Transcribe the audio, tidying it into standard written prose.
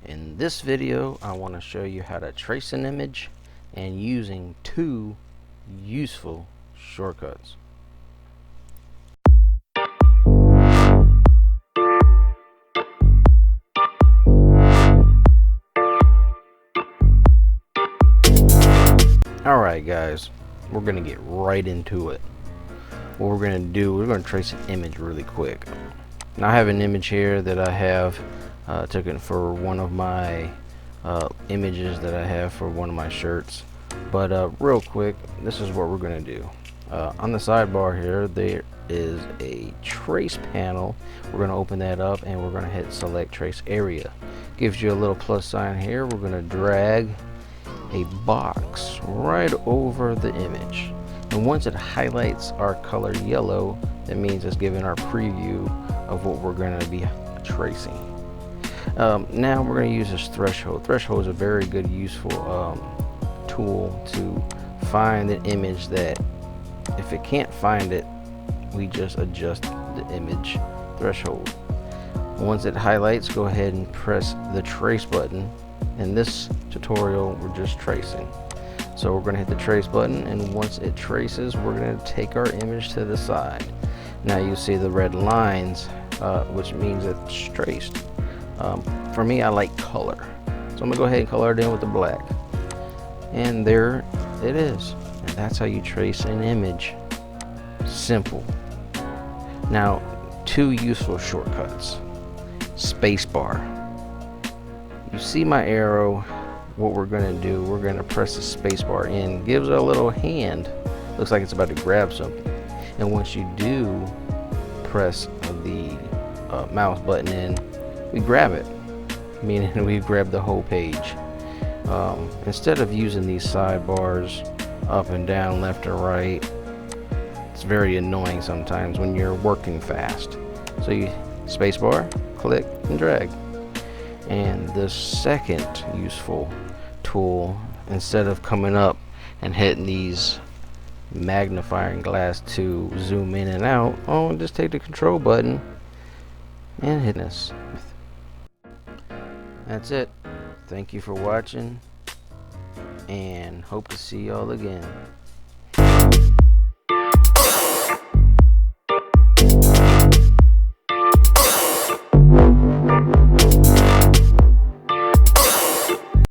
In this video, I want to show you how to trace an image and using two useful shortcuts. Alright guys, we're going to get right into it. What we're going to do, we're going to trace an image really quick. Now I have an image here that I have taken for one of my images that I have for one of my shirts. But real quick, this is what we're going to do. On the sidebar here, there is a trace panel. We're going to open that up and we're going to hit select trace area. Gives you a little plus sign here. We're going to drag a box right over the image, and once it highlights our color yellow, that means it's giving our preview of what we're going to be tracing. Now we're going to use this threshold. Threshold is a very good useful tool to find an image that if it can't find it, we just adjust the image threshold. Once it highlights, go ahead and press the trace button. In this tutorial, we're just tracing. So we're going to hit the trace button, and once it traces, we're going to take our image to the side. Now you see the red lines, which means it's traced. For me, I like color. So I'm going to go ahead and color it in with the black. And there it is. And that's how you trace an image. Simple. Now, two useful shortcuts. Spacebar. You see my arrow. What we're going to do, we're going to press the spacebar in. Gives it a little hand. Looks like it's about to grab something. And once you do press the mouse button in, we grab it, meaning we grab the whole page. Instead of using these sidebars up and down, left or right, it's very annoying sometimes when you're working fast. So you spacebar, click, and drag. And the second useful tool, instead of coming up and hitting these magnifying glass to zoom in and out, just take the control button and hit this. That's it. Thank you for watching and hope to see y'all again.